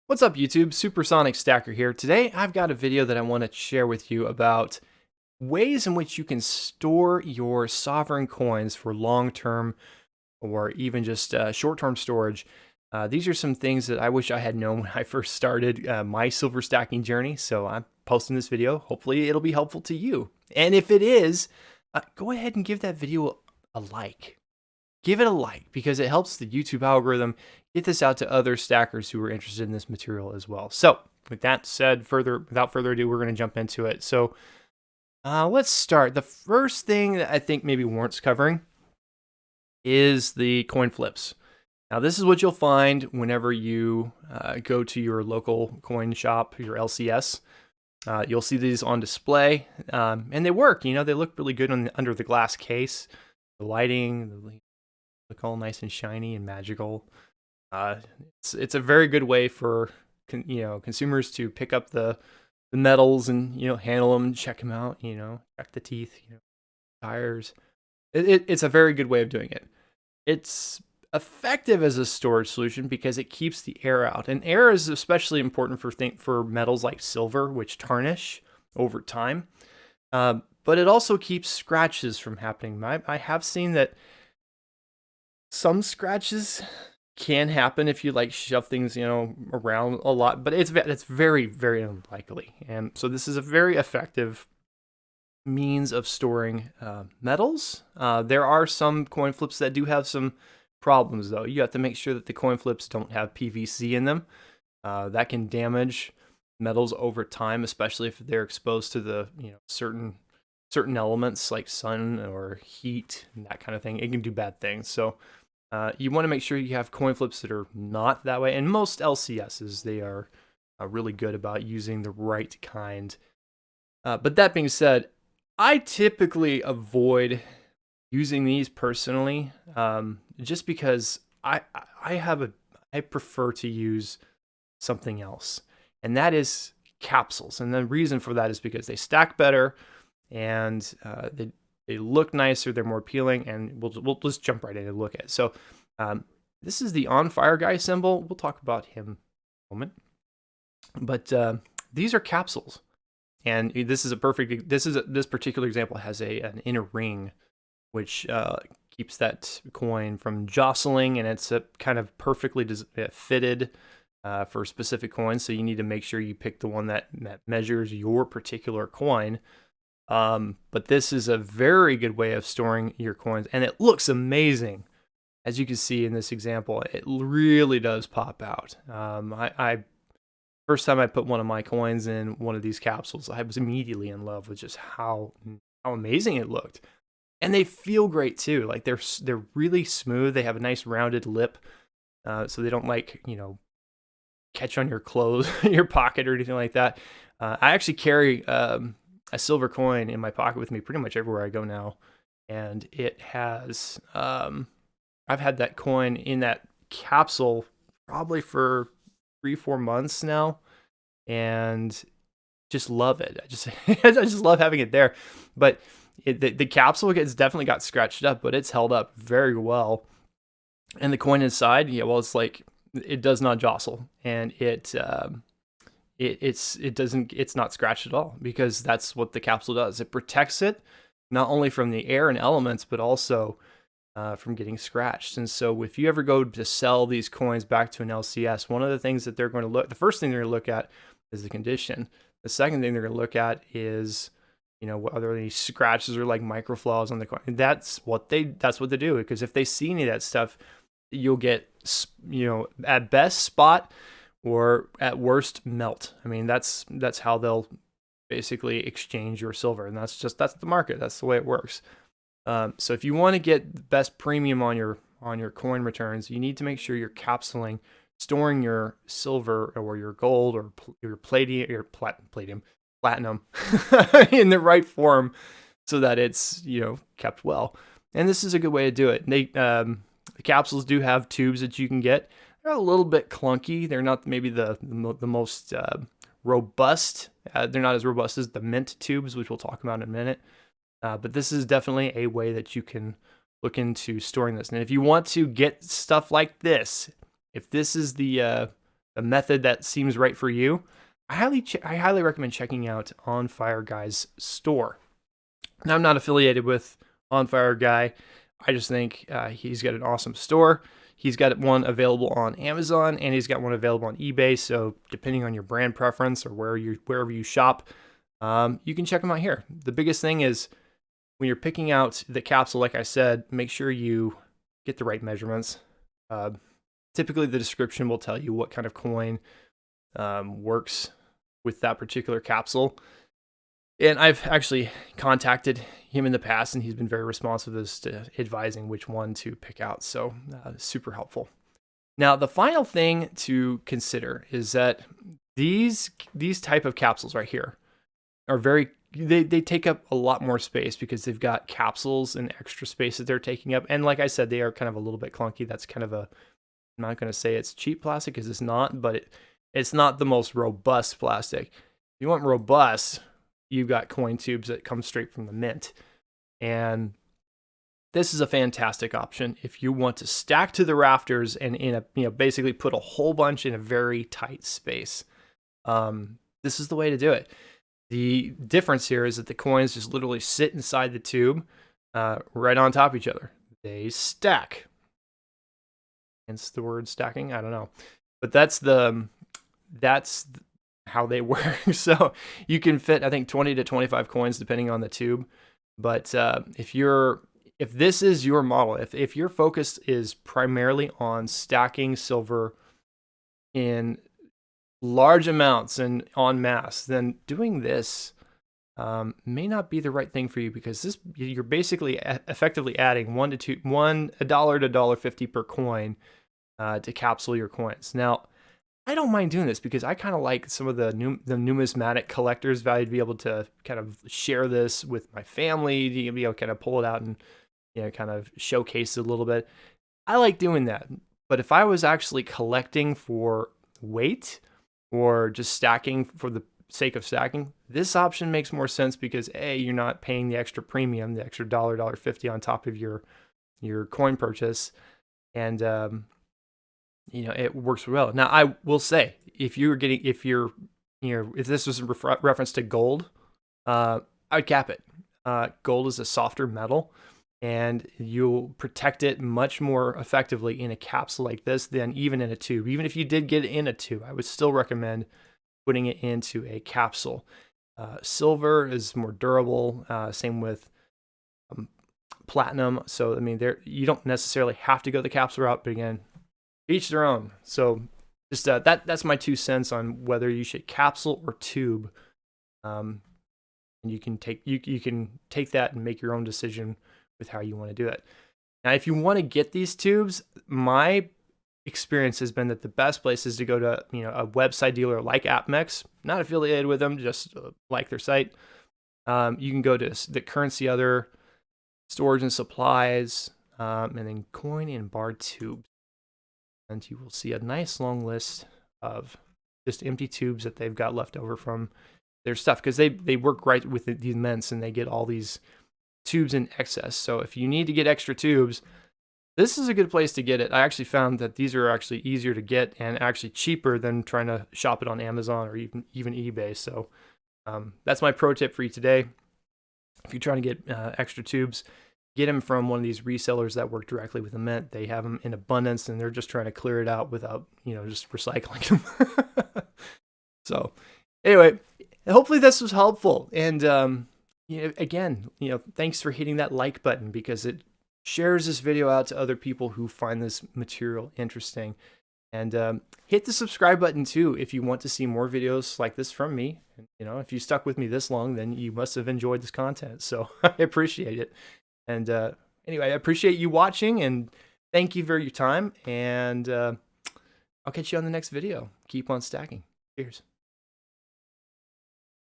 What's up, YouTube? Supersonic Stacker here. Today, I've got a video that I want to share with you about ways in which you can store your sovereign coins for long-term or even just short-term storage. These are some things that I wish I had known when I first started my silver stacking journey. So I'm posting this video. Hopefully, it'll be helpful to you. And if it is, go ahead and give that video a like. Give it a like because it helps the YouTube algorithm get this out to other stackers who are interested in this material as well. So with that said, without further ado, we're going to jump into it. So let's start. The first thing that I think maybe warrants covering is the coin flips. Now, this is what you'll find whenever you go to your local coin shop, your LCS. You'll see these on display, and they work. You know, they look really good under the glass case. The lighting, look all nice and shiny and magical. It's a very good way for consumers to pick up the metals and handle them, check them out, check the teeth, tires. It's a very good way of doing it. It's effective as a storage solution because it keeps the air out, and air is especially important for metals like silver, which tarnish over time. But it also keeps scratches from happening. I have seen that some scratches can happen if you shove things around a lot, but it's very, very unlikely. And so this is a very effective means of storing metals. There are some coin flips that do have some problems, though. You have to make sure that the coin flips don't have PVC in them. That can damage metals over time, especially if they're exposed to the certain elements like sun or heat and that kind of thing. It can do bad things. So you want to make sure you have coin flips that are not that way. And most LCSs, they are really good about using the right kind. But that being said, I typically avoid using these personally, just because I prefer to use something else, and that is capsules. And the reason for that is because they stack better, and they look nicer, they're more appealing, and we'll just jump right in and look at it. So this is the On Fire guy symbol. We'll talk about him in a moment. But these are capsules, and this is this particular example has an inner ring, which keeps that coin from jostling, and it's kind of perfectly fitted for specific coins. So you need to make sure you pick the one that measures your particular coin. But this is a very good way of storing your coins, and it looks amazing. As you can see in this example, it really does pop out. First time I put one of my coins in one of these capsules, I was immediately in love with just how amazing it looked. And they feel great too. Like they're really smooth. They have a nice rounded lip, so they don't catch on your clothes, your pocket, or anything like that. I actually carry a silver coin in my pocket with me pretty much everywhere I go now, and it has I've had that coin in that capsule probably for 3-4 months now, and just love it. I just love having it there. But the capsule has definitely got scratched up, but it's held up very well. And the coin inside, it does not jostle, and it's not scratched at all, because that's what the capsule does. It protects it not only from the air and elements, but also from getting scratched. And so if you ever go to sell these coins back to an LCS, one of the things that the first thing they're going to look at is the condition. The second thing they're going to look at is, are there any scratches or microflaws on the coin? That's what they do, because if they see any of that stuff, you'll get, at best spot, or at worst melt. I mean, that's how they'll basically exchange your silver, and that's the market. That's the way it works. So if you want to get the best premium on your coin returns, you need to make sure you're capsuling, storing your silver or your gold or your platinum in the right form, so that it's kept well. And this is a good way to do it. The capsules do have tubes that you can get. They're a little bit clunky. They're not maybe the most robust. They're not as robust as the mint tubes, which we'll talk about in a minute. But this is definitely a way that you can look into storing this. And if you want to get stuff like this, if this is the a method that seems right for you, I highly recommend checking out On Fire Guy's store. Now, I'm not affiliated with On Fire Guy. I just think he's got an awesome store. He's got one available on Amazon, and he's got one available on eBay. So depending on your brand preference or wherever you shop, you can check them out here. The biggest thing is when you're picking out the capsule, like I said, make sure you get the right measurements. Typically, the description will tell you what kind of coin works with that particular capsule. And I've actually contacted him in the past, and he's been very responsive as to advising which one to pick out. So super helpful. Now, the final thing to consider is that these type of capsules right here are they take up a lot more space because they've got capsules and extra space that they're taking up. And like I said, they are kind of a little bit clunky. That's kind of I'm not going to say it's cheap plastic because it's not, but it's not the most robust plastic. If you want robust, you've got coin tubes that come straight from the mint. And this is a fantastic option if you want to stack to the rafters and basically put a whole bunch in a very tight space. This is the way to do it. The difference here is that the coins just literally sit inside the tube right on top of each other. They stack. Hence the word stacking. I don't know. But that's how they work. So you can fit, I think, 20 to 25 coins depending on the tube. But if this is your model, if your focus is primarily on stacking silver in large amounts and en masse, then doing this may not be the right thing for you, because you're basically effectively adding $1 to $1.50 per coin to capsule your coins. Now, I don't mind doing this because I kind of like some of the numismatic collectors value to be able to kind of share this with my family, to be able to kind of pull it out and kind of showcase it a little bit. I like doing that. But if I was actually collecting for weight or just stacking for the sake of stacking, this option makes more sense because you're not paying the extra premium, the extra $1.50 on top of your coin purchase, and it works well. Now, I will say, if this was in reference to gold, I'd cap it. Gold is a softer metal, and you'll protect it much more effectively in a capsule like this than even in a tube. Even if you did get it in a tube, I would still recommend putting it into a capsule. Silver is more durable. Same with platinum. So, I mean, you don't necessarily have to go the capsule route, but again, each their own. So just that's my 2 cents on whether you should capsule or tube. And you can take that and make your own decision with how you want to do it. Now, if you want to get these tubes, my experience has been that the best place is to go to a website dealer like AppMex. Not affiliated with them, just like their site. You can go to the Currency Other, Storage and Supplies, and then Coin and Bar Tubes. And you will see a nice long list of just empty tubes that they've got left over from their stuff, because they work right with these mints and they get all these tubes in excess. So if you need to get extra tubes, this is a good place to get it. I actually found that these are actually easier to get and actually cheaper than trying to shop it on Amazon or even eBay. So that's my pro tip for you today. If you're trying to get extra tubes, get them from one of these resellers that work directly with the mint. They have them in abundance, and they're just trying to clear it out without, just recycling them. So anyway, hopefully this was helpful. And, again, thanks for hitting that like button, because it shares this video out to other people who find this material interesting. And hit the subscribe button too if you want to see more videos like this from me. If you stuck with me this long, then you must have enjoyed this content. So I appreciate it. And anyway, I appreciate you watching, and thank you for your time. And I'll catch you on the next video. Keep on stacking. Cheers.